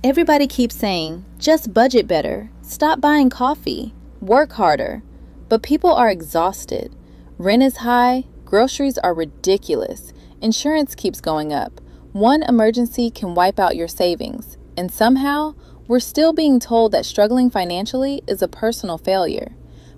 Everybody keeps saying, just budget better, stop buying coffee, work harder. But people are exhausted. Rent is high, groceries are ridiculous, insurance keeps going up. One emergency can wipe out your savings, and somehow, we're still being told that struggling financially is a personal failure.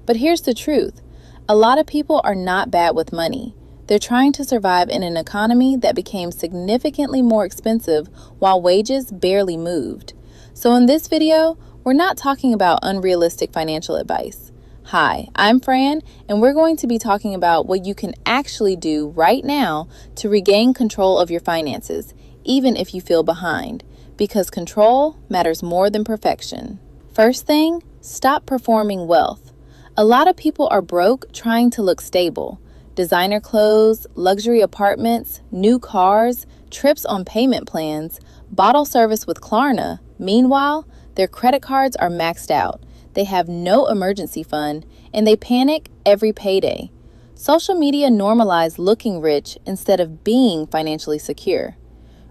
But here's the truth. A lot of people are not bad with money. They're trying to survive in an economy that became significantly more expensive while wages barely moved. So in this video, we're not talking about unrealistic financial advice. Hi, I'm Fran, and we're going to be talking about what you can actually do right now to regain control of your finances, even if you feel behind, because control matters more than perfection. First thing, stop performing wealth. A lot of people are broke trying to look stable. Designer clothes, luxury apartments, new cars, trips on payment plans, bottle service with Klarna. Meanwhile, their credit cards are maxed out. They have no emergency fund, and they panic every payday. Social media normalized looking rich instead of being financially secure.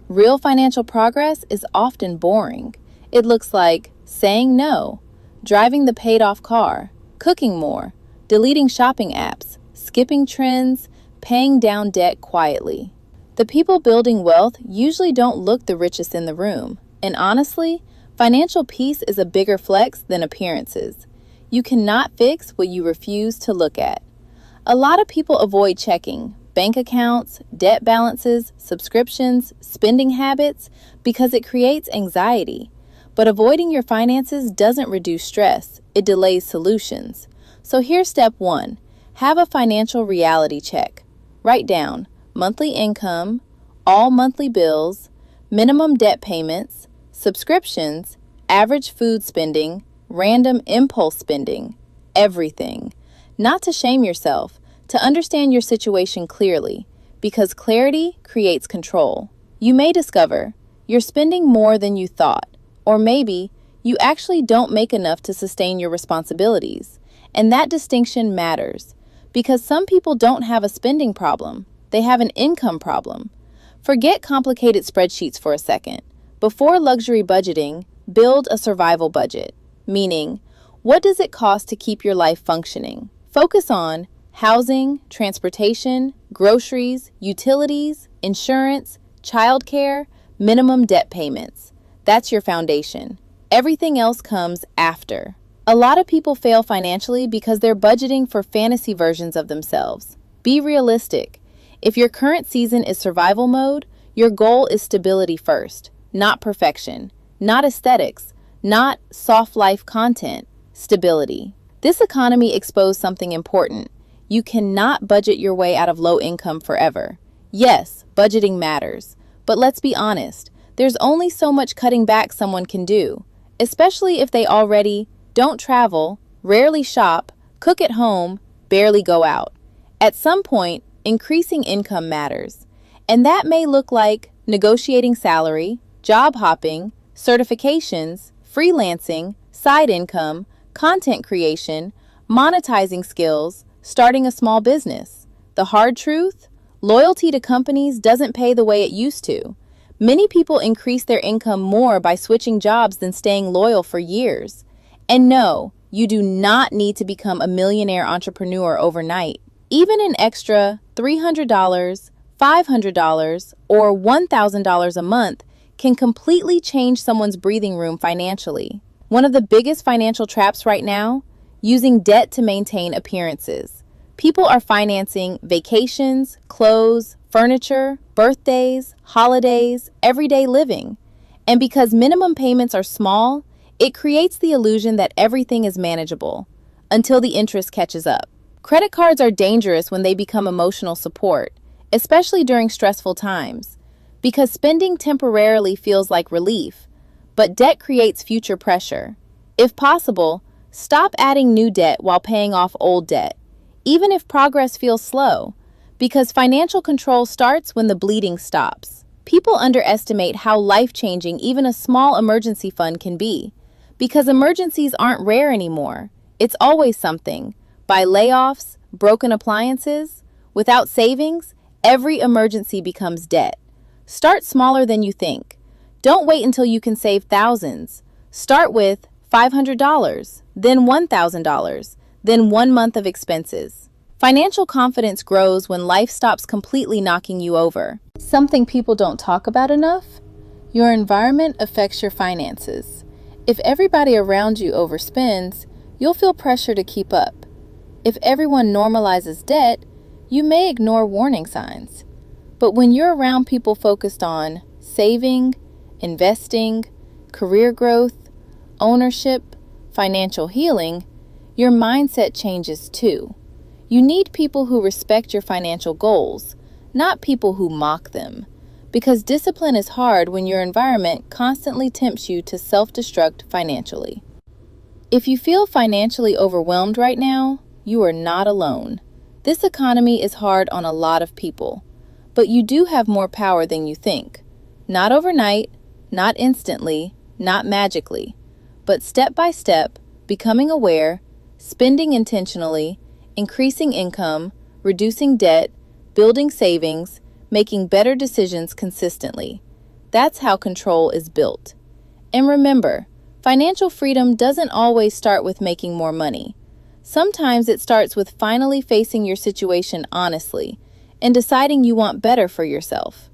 Real financial progress is often boring. It looks like saying no, driving the paid-off car, cooking more, deleting shopping apps, skipping trends, paying down debt quietly. The people building wealth usually don't look the richest in the room, and honestly, financial peace is a bigger flex than appearances. You cannot fix what you refuse to look at. A lot of people avoid checking bank accounts, debt balances, subscriptions, spending habits because it creates anxiety. But avoiding your finances doesn't reduce stress, it delays solutions. So here's step 1. Have a financial reality check. Write down monthly income, all monthly bills, minimum debt payments, subscriptions, average food spending, random impulse spending, everything. Not to shame yourself, to understand your situation clearly, because clarity creates control. You may discover you're spending more than you thought, or maybe you actually don't make enough to sustain your responsibilities. And that distinction matters, because some people don't have a spending problem, they have an income problem. Forget complicated spreadsheets for a second. Before luxury budgeting, build a survival budget, meaning, what does it cost to keep your life functioning? Focus on housing, transportation, groceries, utilities, insurance, childcare, minimum debt payments. That's your foundation. Everything else comes after. A lot of people fail financially because they're budgeting for fantasy versions of themselves. Be realistic. If your current season is survival mode, your goal is stability first, not perfection, not aesthetics, not soft life content, stability. This economy exposed something important. You cannot budget your way out of low income forever. Yes, budgeting matters, but let's be honest, there's only so much cutting back someone can do, especially if they already don't travel, rarely shop, cook at home, barely go out. At some point, increasing income matters. And that may look like negotiating salary, job hopping, certifications, freelancing, side income, content creation, monetizing skills, starting a small business. The hard truth? Loyalty to companies doesn't pay the way it used to. Many people increase their income more by switching jobs than staying loyal for years. And no, you do not need to become a millionaire entrepreneur overnight. Even an extra $300, $500, or $1,000 a month can completely change someone's breathing room financially. One of the biggest financial traps right now, using debt to maintain appearances. People are financing vacations, clothes, furniture, birthdays, holidays, everyday living. And because minimum payments are small, it creates the illusion that everything is manageable until the interest catches up. Credit cards are dangerous when they become emotional support, especially during stressful times, because spending temporarily feels like relief, but debt creates future pressure. If possible, stop adding new debt while paying off old debt, even if progress feels slow, because financial control starts when the bleeding stops. People underestimate how life-changing even a small emergency fund can be, because emergencies aren't rare anymore. It's always something. By layoffs, broken appliances, without savings, every emergency becomes debt. Start smaller than you think. Don't wait until you can save thousands. Start with $500, then $1,000, then 1 month of expenses. Financial confidence grows when life stops completely knocking you over. Something people don't talk about enough? Your environment affects your finances. If everybody around you overspends, you'll feel pressure to keep up. If everyone normalizes debt, you may ignore warning signs. But when you're around people focused on saving, investing, career growth, ownership, financial healing, your mindset changes too. You need people who respect your financial goals, not people who mock them. Because discipline is hard when your environment constantly tempts you to self-destruct financially. If you feel financially overwhelmed right now, you are not alone. This economy is hard on a lot of people, but you do have more power than you think. Not overnight, not instantly, not magically, but step by step, becoming aware, spending intentionally, increasing income, reducing debt, building savings, making better decisions consistently. That's how control is built. And remember, financial freedom doesn't always start with making more money. Sometimes it starts with finally facing your situation honestly and deciding you want better for yourself.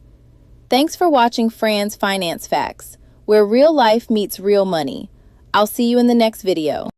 Thanks for watching Fran's Finance Facts, where real life meets real money. I'll see you in the next video.